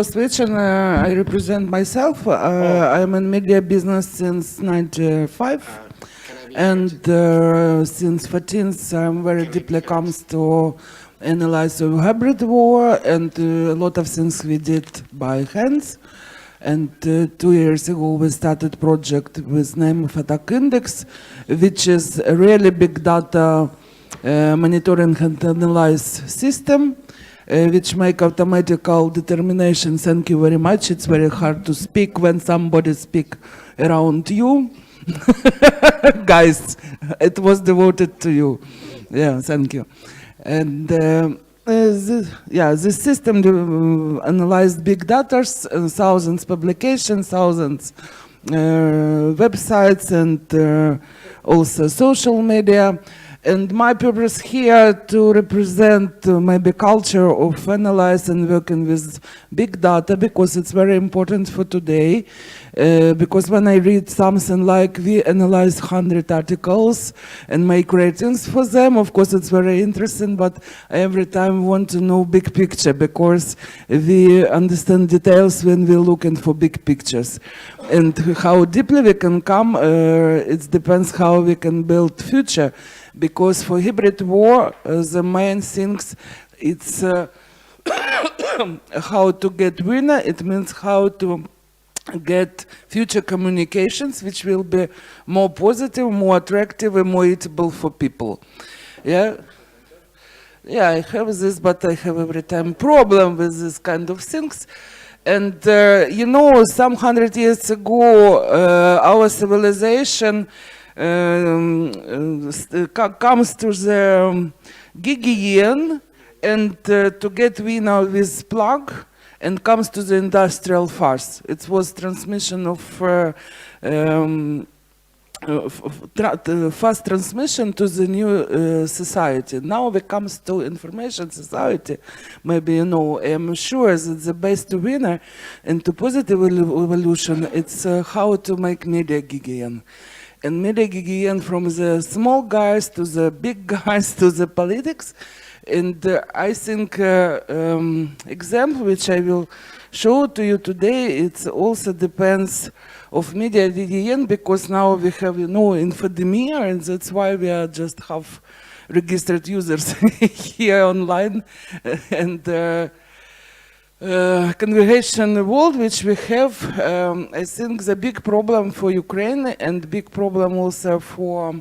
Switch, and I represent myself. I'm in media business since '95, and since 14th I'm very deeply comes to analyze the hybrid war, and a lot of things we did by hands. And 2 years ago we started project with name of Attack Index, which is a really big data monitoring and analyze system. Which make automatical determination. Thank you very much. It's very hard to speak when somebody speak around you. Guys, it was devoted to you. Yeah, thank you. And this system analyzed big data, thousands publications, thousands websites, and also social media. And my purpose here to represent maybe culture of analyze and working with big data, because it's very important for today. Because when I read something like we analyze 100 articles and make ratings for them, of course it's very interesting, but I every time want to know big picture, because we understand details when we're looking for big pictures. And how deeply we can come, it depends how we can build future. Because for hybrid war, the main things, it's how to get winner. It means how to get future communications, which will be more positive, more attractive, and more eatable for people. Yeah. Yeah, I have this, but I have every time problem with this kind of things. And you know, some 100 years ago, our civilization comes to the gigayen, and to get winner with plug, and comes to the industrial fast. It was transmission of fast transmission to the new society. Now we comes to information society. Maybe you know, I'm sure that the best winner and to positive evolution, it's how to make media gigayen. And media gigayen from the small guys to the big guys to the politics. And I think example which I will show to you today, it also depends of media gigayen, because now we have, you know, infodemia, and that's why we are just have registered users here online. And congregation world which we have, I think the big problem for Ukraine and big problem also for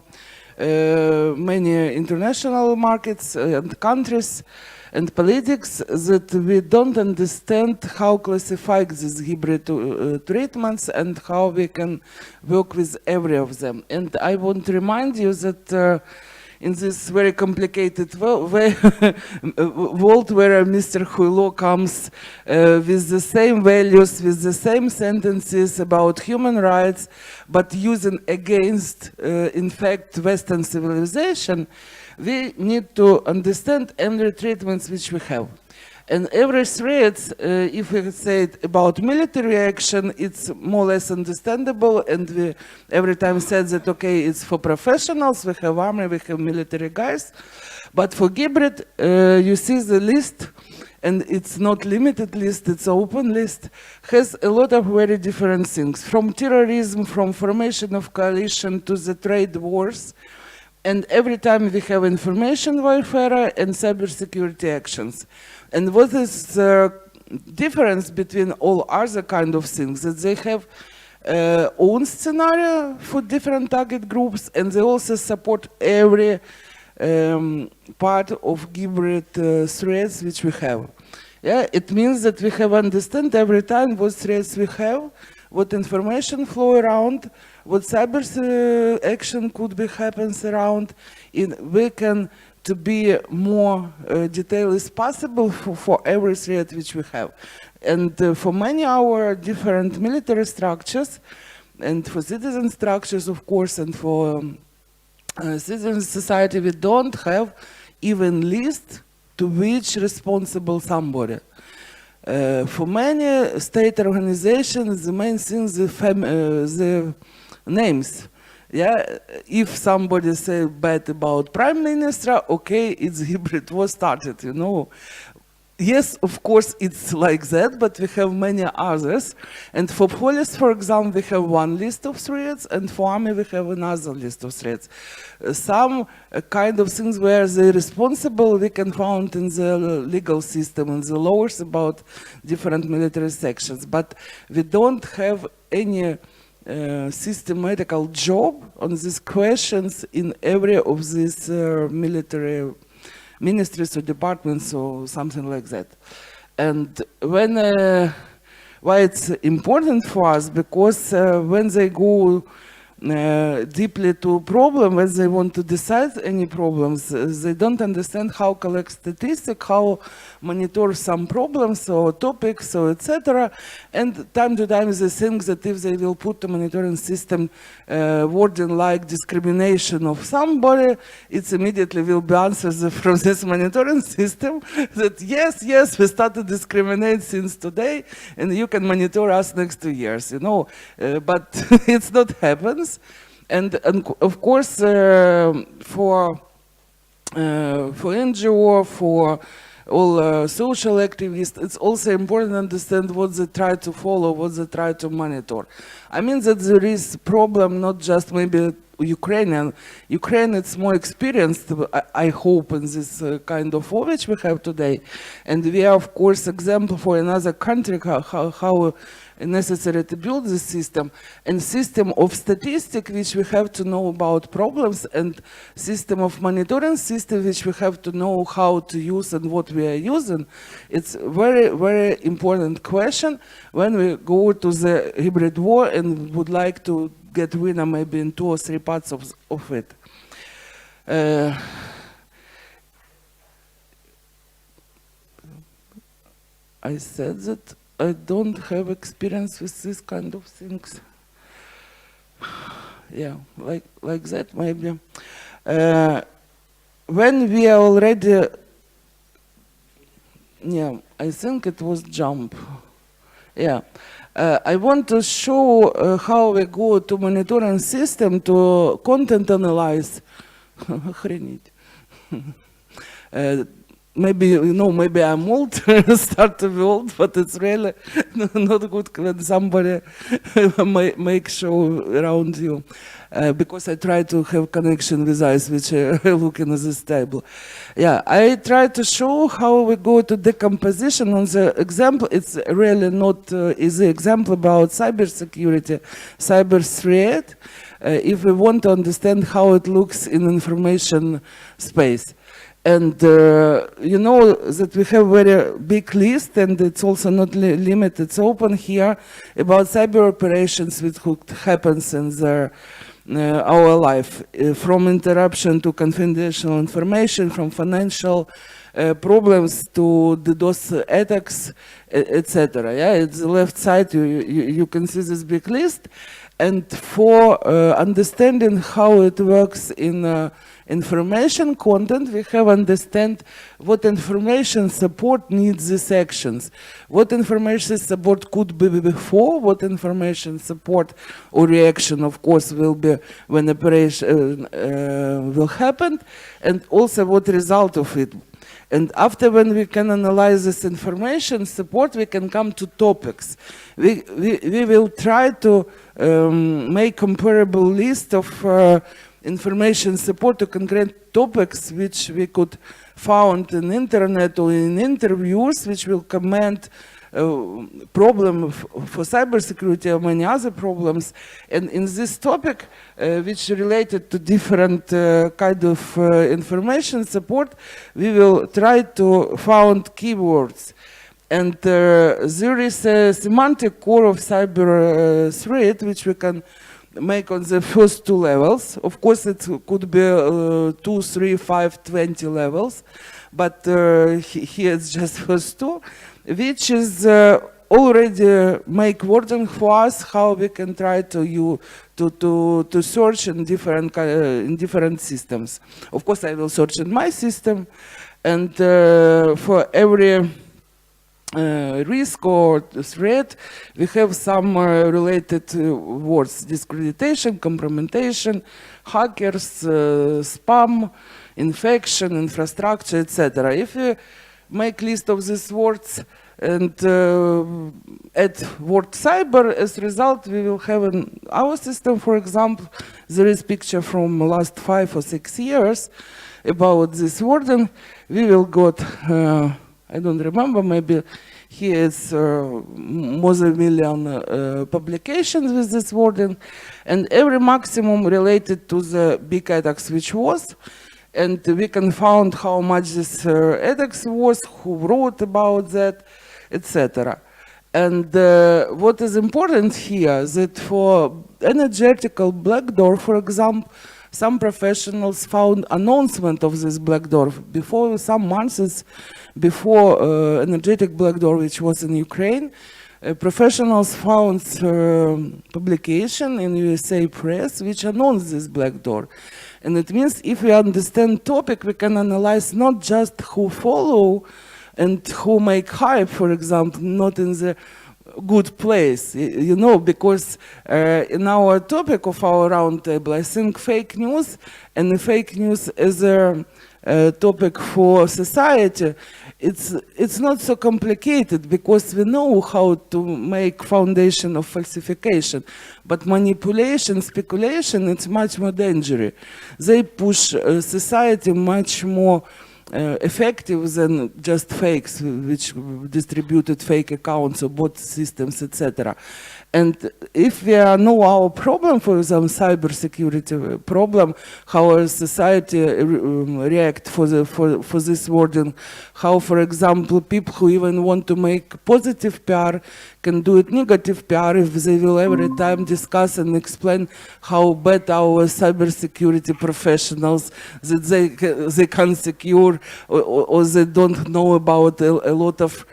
many international markets and countries and politics, that we don't understand how classify these hybrid treatments and how we can work with every of them. And I want to remind you that in this very complicated world where Mr. Huilo comes with the same values, with the same sentences about human rights, but using against, in fact, Western civilization, we need to understand every treatments which we have. And every threat, if we say about military action, it's more or less understandable, and we every time said that, okay, it's for professionals, we have army, we have military guys. But for hybrid, you see the list, and it's not limited list, it's open list, has a lot of very different things, from terrorism, from formation of coalition to the trade wars. And every time we have information warfare and cybersecurity actions. And what is the difference between all other kind of things? That they have own scenario for different target groups, and they also support every part of hybrid threats which we have. Yeah, it means that we have understand every time what threats we have, what information flow around, what cyber action could be happens around, and we can to be more detailed as possible for every threat which we have. And for many our different military structures, and for citizen structures, of course, and for citizen society, we don't have even list to which responsible somebody. For many state organizations, the main thing is the names. Yeah, if somebody say bad about prime minister, okay, it's hybrid war started, you know. Yes, of course, it's like that, but we have many others. And for police, for example, we have one list of threats, and for army, we have another list of threats. Some kind of things where they're responsible, we can find in the legal system, in the laws about different military sections. But we don't have any systematical job on these questions in every of these military ministries or departments or something like that. And when why it's important for us, because when they go deeply to problem, when they want to decide any problems, they don't understand how collect statistics, how monitor some problems or topics or etc. And time to time they think that if they will put a monitoring system wording like discrimination of somebody, it immediately will be answered from this monitoring system that yes, yes, we started to discriminate since today and you can monitor us next 2 years, you know, but it's not happens. And of course, for NGO, for all social activists, it's also important to understand what they try to follow, what they try to monitor. I mean that there is problem not just maybe Ukraine, it's more experienced, I hope, in this kind of war which we have today. And we are, of course, example for another country, how necessary to build this system, and system of statistics which we have to know about problems, and system of monitoring system which we have to know how to use and what we are using. It's very, very important question when we go to the hybrid war and would like to get winner maybe in 2 or 3 parts of it. I said that I don't have experience with this kind of things. Yeah, like that maybe. When we are already, yeah, I think it was jump. Yeah, I want to show how we go to monitoring system to content analyze. Maybe, you know, maybe I'm old, start to be old, but it's really not good when somebody make show around you. Because I try to have connection with eyes which are looking at this table. Yeah, I try to show how we go to decomposition on the example. It's really not easy example about cybersecurity, cyber threat, if we want to understand how it looks in information space. And you know that we have very big list, and it's also not limited, it's open here, about cyber operations which happens in our life, from interruption to confidential information, from financial problems to the DOS attacks, etc. Yeah, it's the left side, you can see this big list. And for understanding how it works in information content, we have understand what information support needs these actions. What information support could be before, what information support or reaction, of course, will be when operation will happen, and also what result of it. And after, when we can analyze this information support, we can come to topics. We will try to make comparable list of information support to concrete topics which we could found in internet or in interviews, which will comment problem for cybersecurity or many other problems. And in this topic, which related to different kind of information support, we will try to find keywords. And there is a semantic core of cyber threat, which we can make on the first 2 levels. Of course, it could be 2, 3, 5, 20 levels, but here it's just first 2, which is already make wording for us how we can try to search in different systems. Of course, I will search in my system, and for every risk or threat, we have some related words: discreditation, compromission, hackers, spam, infection, infrastructure, etc. If we make list of these words and add word cyber. As a result, we will have in our system, for example, there is picture from last 5 or 6 years about this wording. We will got, I don't remember, maybe here is more than 1 million publications with this wording, and every maximum related to the big edX which was, and we can find how much this edX was, who wrote about that, etc. And what is important here that for energetical black door, for example, some professionals found announcement of this black door before some months before energetic black door, which was in Ukraine. Professionals found publication in USA press which announced this black door. And it means if we understand topic, we can analyze not just who follow and who make hype, for example, not in the good place, you know, because in our topic of our roundtable, I think fake news and the fake news as a topic for society, it's not so complicated because we know how to make foundation of falsification, but manipulation, speculation, it's much more dangerous. They push society much more effective than just fakes, which distributed fake accounts or bot systems, etc. And if we know our problem, for example, cybersecurity problem, how our society react for this wording, how, for example, people who even want to make positive PR can do it negative PR if they will every time discuss and explain how bad our cybersecurity professionals, that they can secure or they don't know about a lot of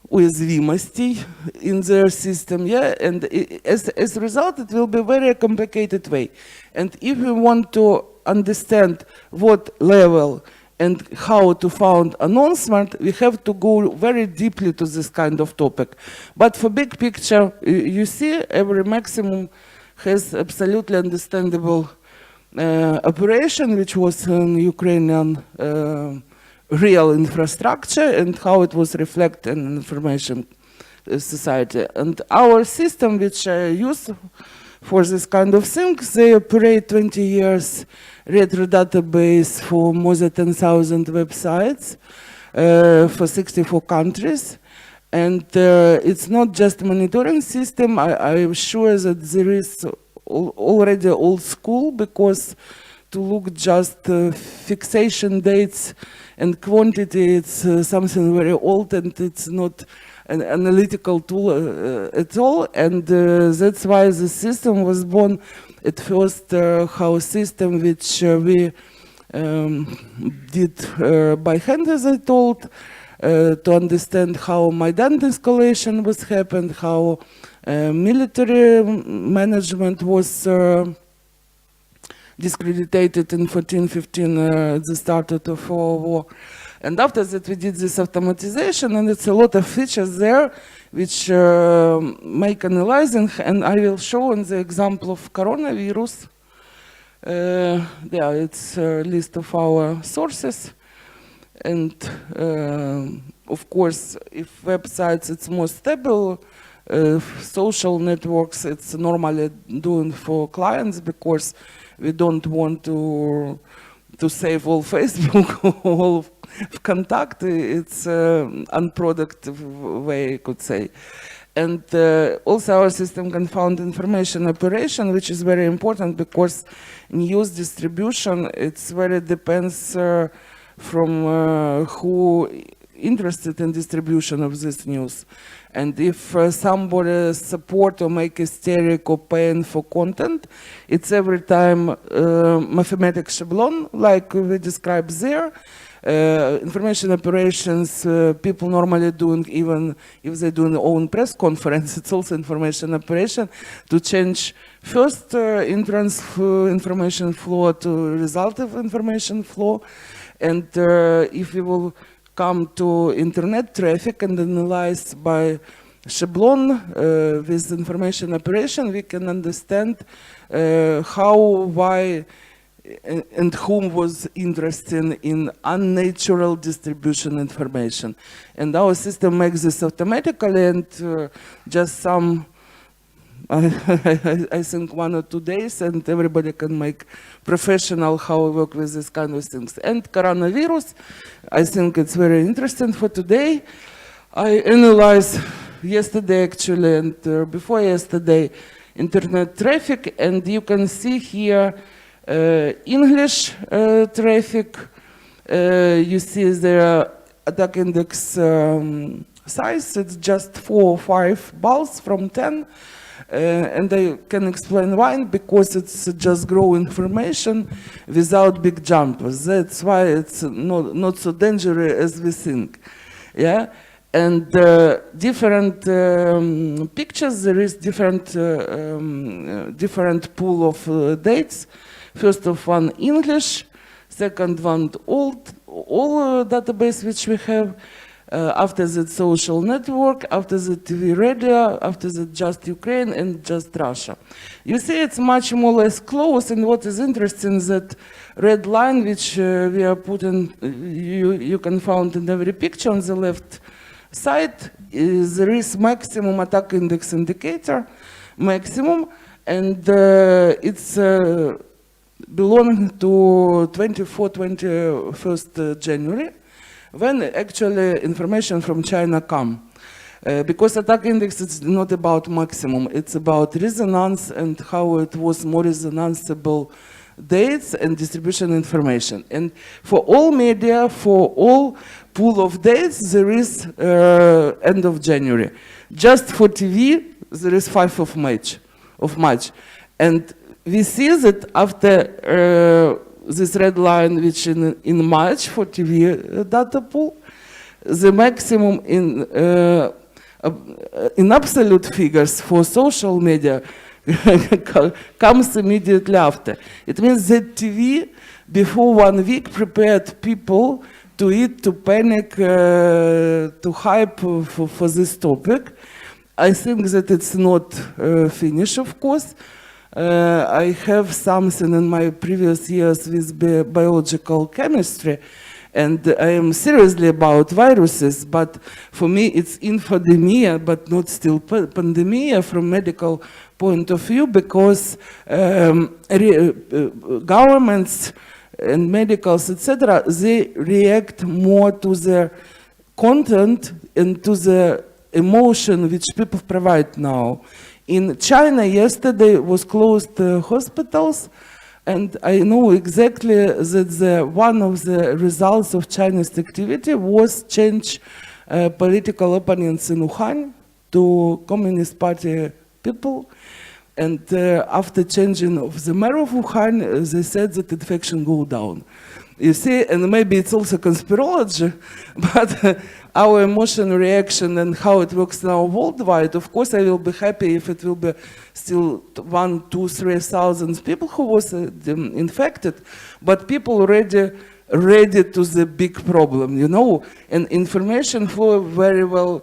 уязвимостей in their system, yeah, and as a result, it will be a very complicated way. And if we want to understand what level and how to found announcement, we have to go very deeply to this kind of topic. But for big picture, you see, every maximum has absolutely understandable operation, which was in Ukrainian real infrastructure and how it was reflected in information society. And our system, which I use for this kind of things, they operate 20 years retro database for more than 10,000 websites for 64 countries. And it's not just monitoring system. I'm sure that there is already old school, because to look just fixation dates and quantity, it's something very old and it's not an analytical tool at all. And that's why the system was born at first, how system which we did by hand, as I told, to understand how Maidan escalation was happened, how military management was discredited in 14-15, the start of the war. And after that we did this automatization, and it's a lot of features there which make analyzing, and I will show in the example of coronavirus. Yeah, it's a list of our sources. And of course, if websites, it's more stable. Social networks, it's normally doing for clients, because we don't want to save all Facebook, all contact. It's unproductive way, I could say. And also our system can found information operation, which is very important, because news distribution, it's very depends from who interested in distribution of this news. And if somebody support or make hysteric or paying for content, it's every time mathematical schablon, like we described there. Information operations, people normally doing, even if they do their own press conference, it's also information operation to change first entrance information flow to result of information flow. And if we will come to internet traffic and analyze by schablon with information operation, we can understand how, why and whom was interested in unnatural distribution information. And our system makes this automatically, and just some, I think 1 or 2 days, and everybody can make professional how we work with these kind of things. And coronavirus, I think it's very interesting for today. I analyzed yesterday actually, and before yesterday, internet traffic, and you can see here English traffic. You see the attack index size, it's just 4 or 5 balls from 10. And I can explain why, because it's just grow information without big jumps. That's why it's not so dangerous as we think. Yeah, and different pictures. There is different pool of dates. First of one English, second one all database which we have. After that social network, after that TV radio, after that just Ukraine and just Russia. You see it's much more or less close, and what is interesting is that red line which we are putting, you can find in every picture on the left side, is there is maximum attack index indicator, maximum, and it's belonging to 21st January. When actually information from China come. Because attack index is not about maximum, it's about resonance and how it was more resonanceable dates and distribution information. And for all media, for all pool of dates, there is end of January. Just for TV, there is 5 of March. And we see that after this red line, which in March for TV data pool, the maximum in absolute figures for social media comes immediately after. It means that TV, before 1 week, prepared people to eat, to panic, to hype for this topic. I think that it's not finished, of course. I have something in my previous years with biological chemistry, and I am seriously about viruses, but for me it's infodemia, but not still pandemia from medical point of view, because governments and medicals, etc., they react more to the content and to the emotion which people provide now. In China, yesterday was closed hospitals, and I know exactly that one of the results of Chinese activity was change political opponents in Wuhan to Communist Party people. And after changing of the mayor of Wuhan, they said that infection go down. You see, and maybe it's also conspirology, but our emotional reaction and how it works now worldwide, of course I will be happy if it will be still 1, 2, 3,000 people who was infected, but people already ready to the big problem, you know, and information flow very well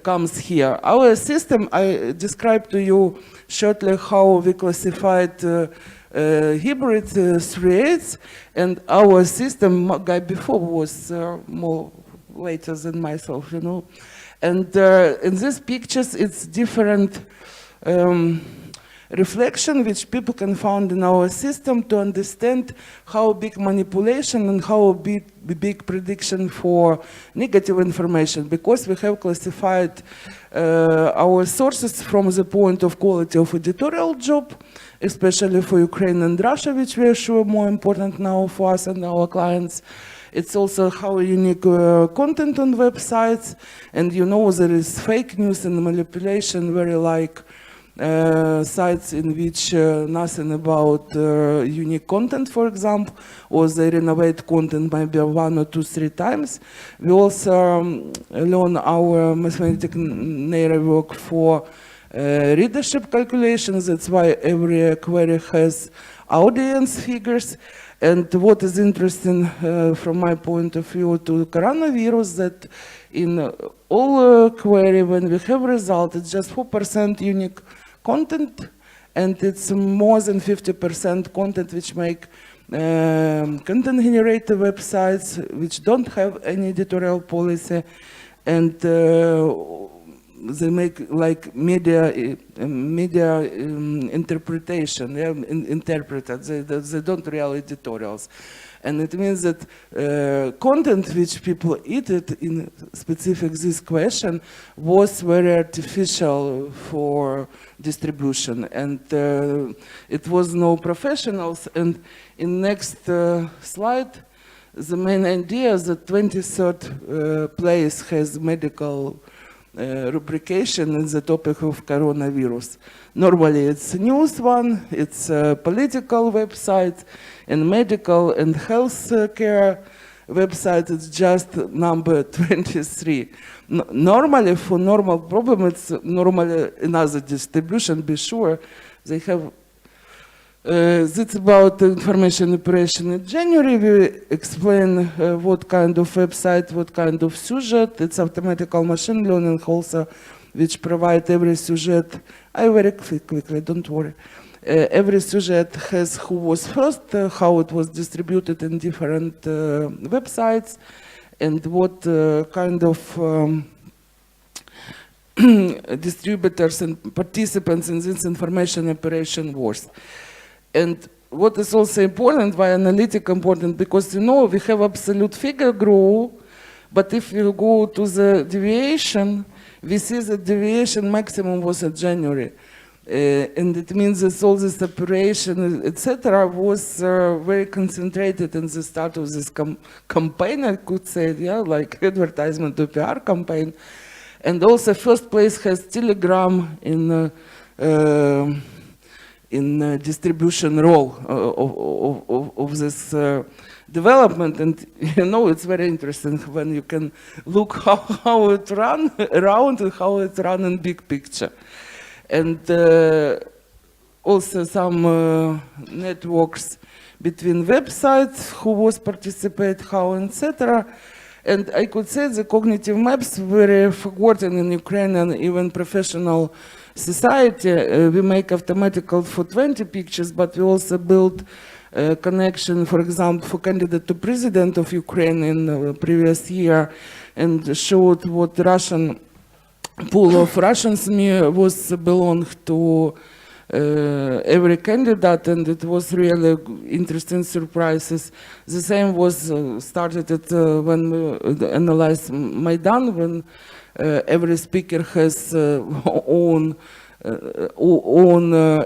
comes here. Our system, I described to you shortly how we classified hybrid 3/8, and our system, guy before was more later than myself, you know. And in these pictures, it's different reflection which people can find in our system to understand how big manipulation and how big prediction for negative information, because we have classified our sources from the point of quality of editorial job, especially for Ukraine and Russia, which we are sure more important now for us and our clients. It's also how unique content on websites, and you know there is fake news and manipulation, very like sites in which nothing about unique content, for example, or they renovate content maybe 1 or 2, 3 times. We also learn our mathematical work for readership calculations. That's why every query has audience figures. And what is interesting from my point of view to coronavirus, that in all query, when we have result, it's just 4% unique content, and it's more than 50% content which make content generator websites which don't have any editorial policy, and they make like media interpretation, yeah, interpreted. They don't real editorials. And it means that content which people edited in specific this question was very artificial for distribution, and it was no professionals. And in next slide, the main idea is that 23rd place has medical rubrication in the topic of coronavirus. Normally it's news one, it's political website, and medical and health care website is just number 23. Normally, for normal problem, it's normally another distribution, be sure. They have, that's about the information operation in January. We explain what kind of website, what kind of sujet. It's automatical machine learning also, which provide every sujet. I very quickly, don't worry. Every sujet has who was first, how it was distributed in different websites, and what kind of distributors and participants in this information operation was. And what is also important, why analytic important, because you know we have absolute figure grow, but if you go to the deviation, we see the deviation maximum was in January. And it means that all this operation, etc., was very concentrated in the start of this campaign, I could say, yeah, like advertisement to PR campaign. And also first place has Telegram in distribution role of this development. And you know, it's very interesting when you can look how it run around and how it run in big picture. And also some networks between websites, who was participate, how, etc. And I could say the cognitive maps were forgotten in Ukraine and even professional society. We make automatical for 20 pictures, but we also build a connection, for example, for candidate to president of Ukraine in the previous year, and showed what Russian pool of Russians was belonged to every candidate, and it was really interesting surprises. The same was started at, when we analyzed Maidan, when every speaker has own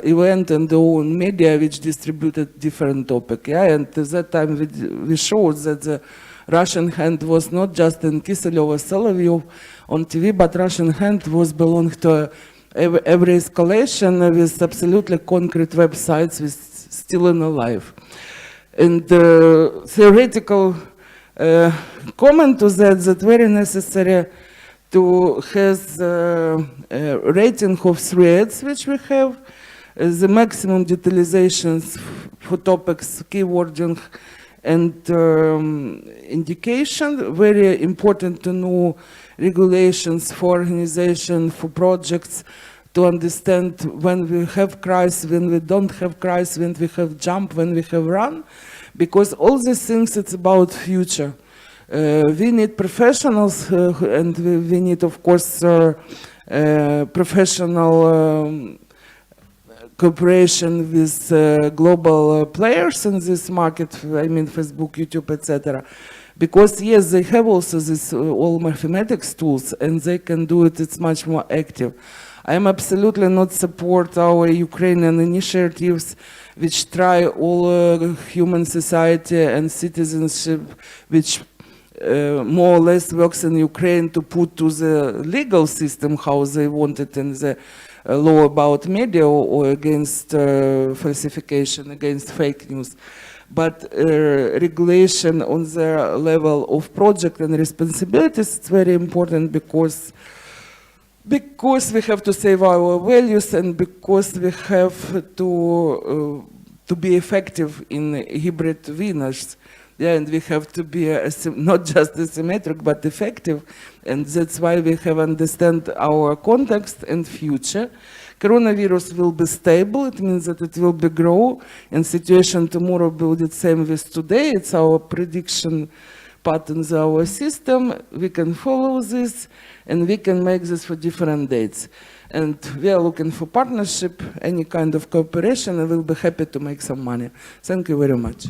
event and own media which distributed different topic. Yeah, and at that time we showed that the Russian hand was not just in Kiselyov or Solovyov on TV, but Russian hand was belonged to every escalation with absolutely concrete websites with still in alive. And theoretical comment to that very necessary to have a rating of threads which we have, the maximum utilizations for topics, keywording, and indication. Very important to know regulations for organization, for projects, to understand when we have crisis, when we don't have crisis, when we have jump, when we have run, because all these things, it's about future. We need professionals, and we need, of course, professional cooperation with global players in this market, I mean Facebook, YouTube, etc. Because yes, they have also this all mathematics tools, and they can do it, it's much more active. I am absolutely not support our Ukrainian initiatives which try all human society and citizenship which more or less works in Ukraine to put to the legal system how they want it in the law about media or against falsification, against fake news. But regulation on the level of project and responsibilities is very important because we have to save our values and because we have to be effective in hybrid winners. Yeah, and we have to be not just asymmetric, but effective. And that's why we have understand our context and future. Coronavirus will be stable. It means that it will be grow. And situation tomorrow will be the same with today. It's our prediction patterns, our system. We can follow this, and we can make this for different dates. And we are looking for partnership, any kind of cooperation, and we'll be happy to make some money. Thank you very much.